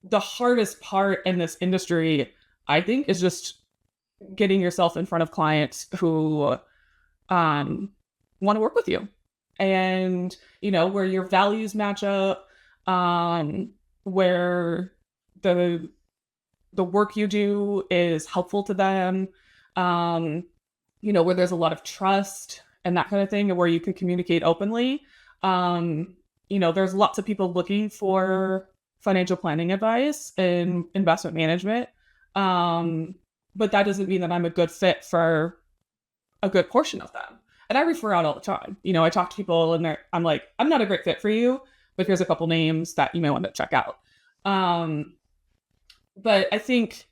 the hardest part in this industry, I think, is just getting yourself in front of clients who want to work with you, and where your values match up, where the the work you do is helpful to them, um, where there's a lot of trust and that kind of thing, and where you can communicate openly. Um, there's lots of people looking for financial planning advice and investment management. Um, but that doesn't mean that I'm a good fit for a good portion of them. And I refer out all the time. I talk to people and I'm like, I'm not a great fit for you, but here's a couple names that you may want to check out. Um, but I think,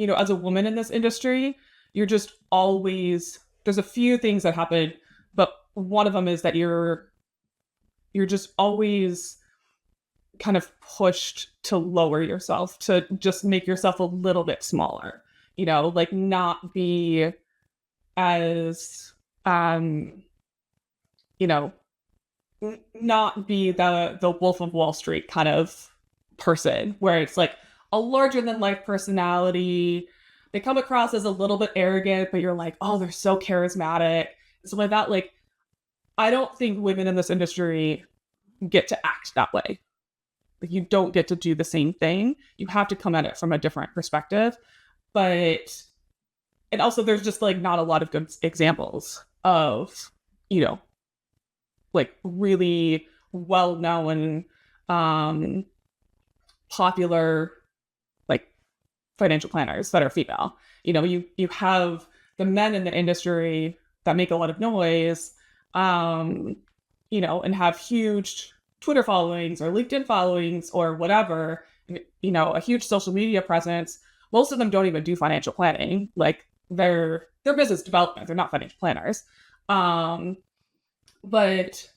as a woman in this industry, you're just always, there's a few things that happen, but one of them is that you're just always kind of pushed to lower yourself, to just make yourself a little bit smaller, like not be as you know not be the Wolf of Wall Street kind of person, where it's like a larger than life personality. They come across as a little bit arrogant, but you're like, oh, they're so charismatic, something like that. Like, I don't think women in this industry get to act that way. Like, you don't get to do the same thing. You have to come at it from a different perspective. But and also, there's just like not a lot of good examples of, you know, like really well known, um, popular like financial planners that are female. You have the men in the industry that make a lot of noise, um, and have huge Twitter followings or LinkedIn followings or whatever, a huge social media presence. Most of them don't even do financial planning. Like, they're business development. They're not financial planners. Um, but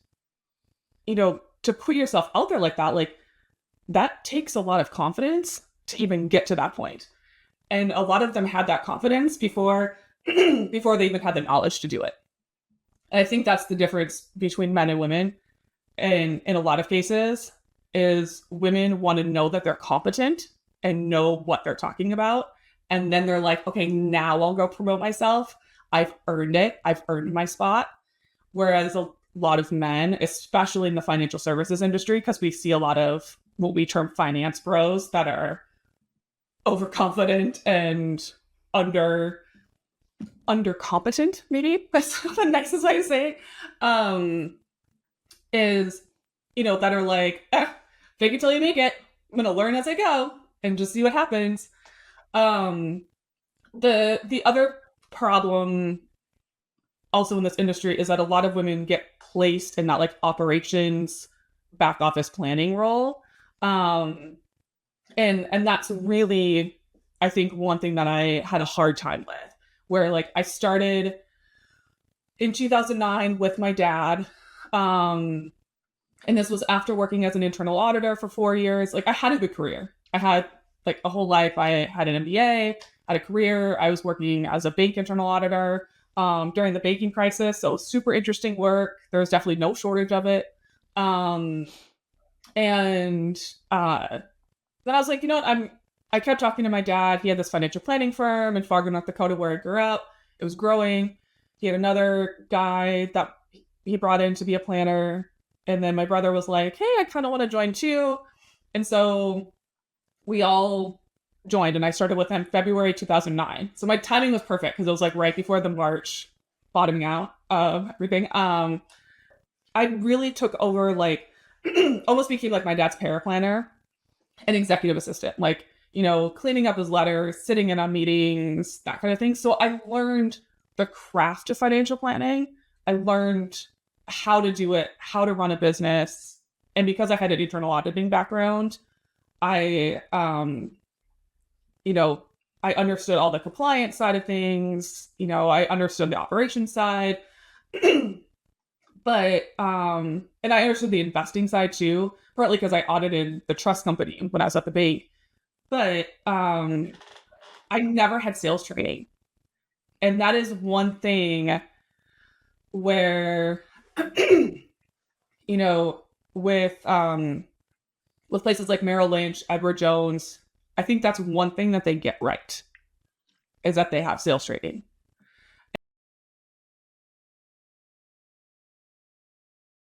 to put yourself out there like that, that takes a lot of confidence to even get to that point. And a lot of them had that confidence before before they even had the knowledge to do it. And I think that's the difference between men and women. And in a lot of cases, is women want to know that they're competent and know what they're talking about. And then they're like, okay, now I'll go promote myself. I've earned it. I've earned my spot. Whereas a lot of men, especially in the financial services industry, because we see a lot of what we term finance bros that are overconfident and undercompetent, maybe that's the nicest way to say it, is, that are like, fake it till you make it. I'm going to learn as I go and just see what happens. Um, the other problem also in this industry is that a lot of women get placed in that like operations back office planning role. Um, and that's really, I think, one thing that I had a hard time with, where like I started in 2009 with my dad. Um, and this was after working as an internal auditor for 4 years. Like, I had a good career. I had like a whole life. I had an MBA, had a career. I was working as a bank internal auditor during the banking crisis. So super interesting work. There was definitely no shortage of it. Um, and then I was like, I kept talking to my dad. He had this financial planning firm in Fargo, North Dakota, where I grew up. It was growing. He had another guy that he brought in to be a planner. And then my brother was like, hey, I kind of want to join too. And so we all joined, and I started with him February 2009. So my timing was perfect because it was like right before the March bottoming out of everything. I really took over, like, almost became like my dad's paraplanner and executive assistant, like, cleaning up his letters, sitting in on meetings, that kind of thing. So I learned the craft of financial planning. I learned how to do it, how to run a business. And because I had an internal auditing background, I, I understood all the compliance side of things. I understood the operations side, but, and I understood the investing side too, partly because I audited the trust company when I was at the bank. But, I never had sales training. And that is one thing where, with, with places like Merrill Lynch, Edward Jones, I think that's one thing that they get right is that they have sales trading.